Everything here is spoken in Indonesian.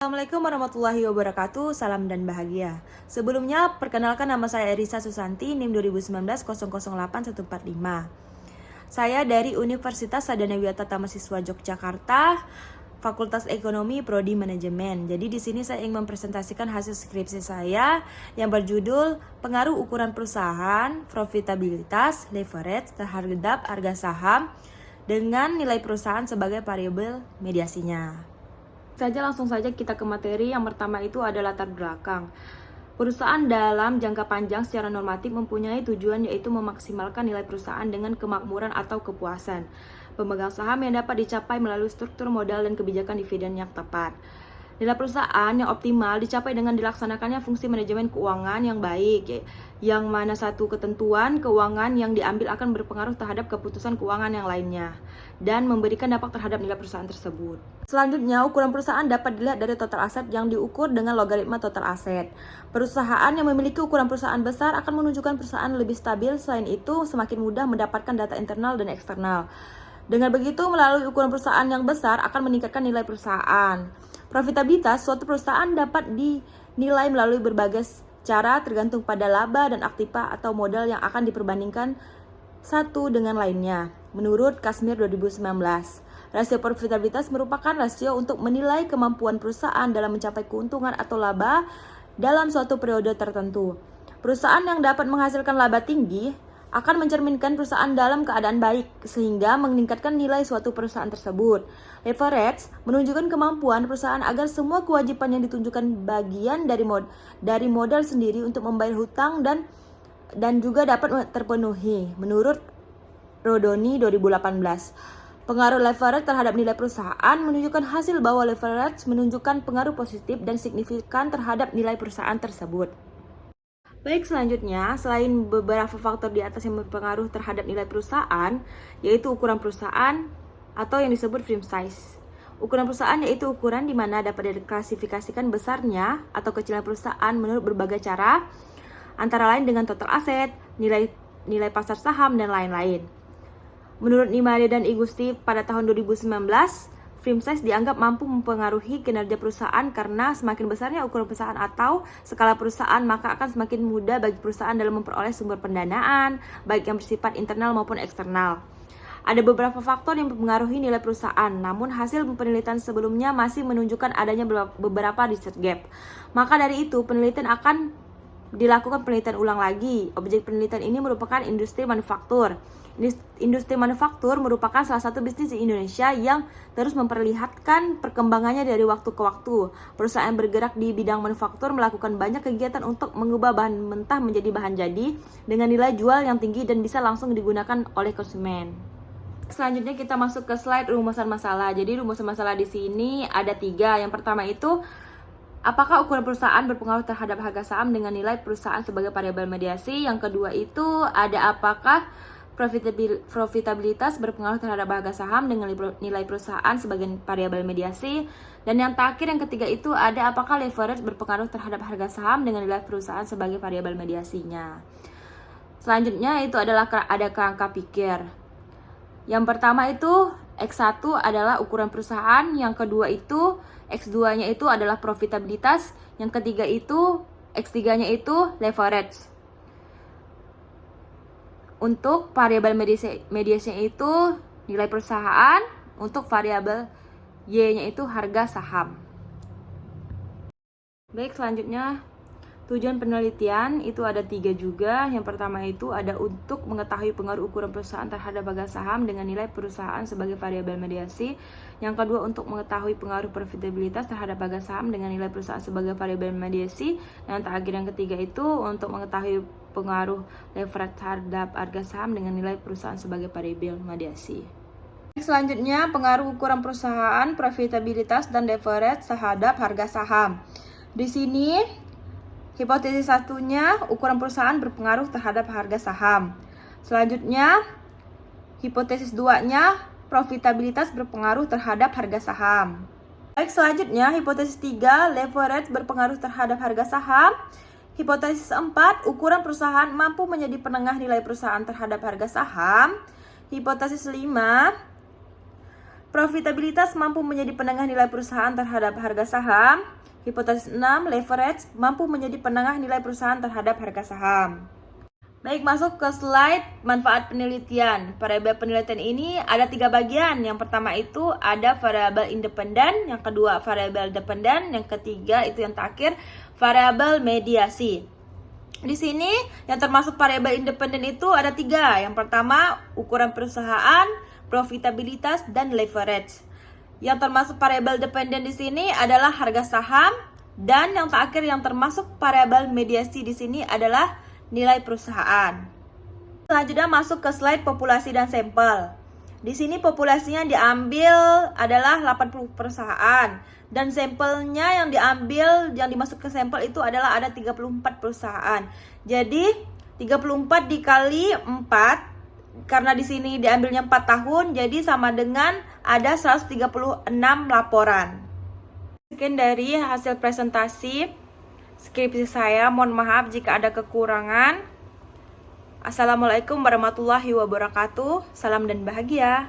Assalamualaikum warahmatullahi wabarakatuh, salam dan bahagia. Sebelumnya, perkenalkan nama saya Erisa Susanti, NIM 2019 008145. Saya dari Universitas Sadana Wiatata Mahasiswa Yogyakarta, Fakultas Ekonomi Prodi Manajemen. Jadi di sini saya ingin mempresentasikan hasil skripsi saya yang berjudul Pengaruh Ukuran Perusahaan, Profitabilitas, Leverage terhadap harga saham dengan nilai perusahaan sebagai variabel mediasinya. Langsung saja kita ke materi. Yang pertama itu ada latar belakang. Perusahaan dalam jangka panjang secara normatif mempunyai tujuan yaitu memaksimalkan nilai perusahaan dengan kemakmuran atau kepuasan pemegang saham yang dapat dicapai melalui struktur modal dan kebijakan dividen yang tepat. Nilai perusahaan yang optimal dicapai dengan dilaksanakannya fungsi manajemen keuangan yang baik, yang mana satu ketentuan keuangan yang diambil akan berpengaruh terhadap keputusan keuangan yang lainnya dan memberikan dampak terhadap nilai perusahaan tersebut. Selanjutnya, ukuran perusahaan dapat dilihat dari total aset yang diukur dengan logaritma total aset. Perusahaan yang memiliki ukuran perusahaan besar akan menunjukkan perusahaan lebih stabil. Selain itu, semakin mudah mendapatkan data internal dan eksternal. Dengan begitu, melalui ukuran perusahaan yang besar akan meningkatkan nilai perusahaan. Profitabilitas suatu perusahaan dapat dinilai melalui berbagai cara tergantung pada laba dan aktiva atau modal yang akan diperbandingkan satu dengan lainnya. Menurut Kasmir 2019, rasio profitabilitas merupakan rasio untuk menilai kemampuan perusahaan dalam mencapai keuntungan atau laba dalam suatu periode tertentu. Perusahaan yang dapat menghasilkan laba tinggi akan mencerminkan perusahaan dalam keadaan baik, sehingga meningkatkan nilai suatu perusahaan tersebut. Leverage menunjukkan kemampuan perusahaan agar semua kewajiban yang ditunjukkan bagian dari modal sendiri untuk membayar hutang dan juga dapat terpenuhi. Menurut Rodoni 2018, pengaruh leverage terhadap nilai perusahaan menunjukkan hasil bahwa leverage menunjukkan pengaruh positif dan signifikan terhadap nilai perusahaan tersebut. Baik, selanjutnya, selain beberapa faktor di atas yang berpengaruh terhadap nilai perusahaan, yaitu ukuran perusahaan atau yang disebut frame size. Ukuran perusahaan yaitu ukuran di mana dapat diklasifikasikan besarnya atau kecilnya perusahaan menurut berbagai cara, antara lain dengan total aset, nilai pasar saham, dan lain-lain. Menurut Nimade dan Igusti pada tahun 2019, frame size dianggap mampu mempengaruhi kinerja perusahaan karena semakin besarnya ukuran perusahaan atau skala perusahaan, maka akan semakin mudah bagi perusahaan dalam memperoleh sumber pendanaan, baik yang bersifat internal maupun eksternal. Ada beberapa faktor yang mempengaruhi nilai perusahaan, namun hasil penelitian sebelumnya masih menunjukkan adanya beberapa research gap. Maka dari itu, penelitian akan dilakukan penelitian ulang lagi. Objek penelitian ini merupakan industri manufaktur. Industri manufaktur merupakan salah satu bisnis di Indonesia yang terus memperlihatkan perkembangannya dari waktu ke waktu. Perusahaan bergerak di bidang manufaktur melakukan banyak kegiatan untuk mengubah bahan mentah menjadi bahan jadi dengan nilai jual yang tinggi dan bisa langsung digunakan oleh konsumen. Selanjutnya kita masuk ke slide rumusan masalah. Jadi rumusan masalah di sini ada 3. Yang pertama itu, apakah ukuran perusahaan berpengaruh terhadap harga saham dengan nilai perusahaan sebagai variabel mediasi? Yang kedua itu ada apakah profitabilitas berpengaruh terhadap harga saham dengan nilai perusahaan sebagai variabel mediasi? Dan yang terakhir, yang ketiga itu ada apakah leverage berpengaruh terhadap harga saham dengan nilai perusahaan sebagai variabel mediasinya? Selanjutnya itu adalah ada kerangka pikir. Yang pertama itu X1 adalah ukuran perusahaan, yang kedua itu X2-nya itu adalah profitabilitas, yang ketiga itu X3-nya itu leverage. Untuk variabel mediasinya itu nilai perusahaan, untuk variabel Y-nya itu harga saham. Baik, selanjutnya tujuan penelitian itu ada 3 juga. Yang pertama itu ada untuk mengetahui pengaruh ukuran perusahaan terhadap harga saham dengan nilai perusahaan sebagai variabel mediasi. Yang kedua untuk mengetahui pengaruh profitabilitas terhadap harga saham dengan nilai perusahaan sebagai variabel mediasi. Dan yang terakhir yang ketiga itu untuk mengetahui pengaruh leverage terhadap harga saham dengan nilai perusahaan sebagai variabel mediasi. Selanjutnya, pengaruh ukuran perusahaan, profitabilitas, dan leverage terhadap harga saham. Di sini hipotesis satunya, ukuran perusahaan berpengaruh terhadap harga saham. Selanjutnya, hipotesis 2-nya, profitabilitas berpengaruh terhadap harga saham. Baik, selanjutnya, hipotesis 3, leverage berpengaruh terhadap harga saham. Hipotesis 4, ukuran perusahaan mampu menjadi penengah nilai perusahaan terhadap harga saham. Hipotesis 5, Profitabilitas mampu menjadi penengah nilai perusahaan terhadap harga saham. Hipotesis 6, leverage mampu menjadi penengah nilai perusahaan terhadap harga saham. Baik, masuk ke slide manfaat penelitian. Variabel penelitian ini ada 3 bagian. Yang pertama itu ada variabel independen, yang kedua variabel dependen, yang ketiga itu yang terakhir variabel mediasi. Di sini yang termasuk variabel independen itu ada 3. Yang pertama ukuran perusahaan, profitabilitas, dan leverage. Yang termasuk variabel dependen di sini adalah harga saham, dan yang terakhir yang termasuk variabel mediasi di sini adalah nilai perusahaan. Selanjutnya masuk ke slide populasi dan sampel. Di sini populasinya diambil adalah 80 perusahaan dan sampelnya yang diambil yang dimasuk ke sampel itu adalah ada 34 perusahaan. Jadi 34 dikali 4 karena di sini diambilnya 4 tahun jadi sama dengan ada 136 laporan. Sekian dari hasil presentasi skripsi saya, mohon maaf jika ada kekurangan. Assalamualaikum warahmatullahi wabarakatuh. Salam dan bahagia.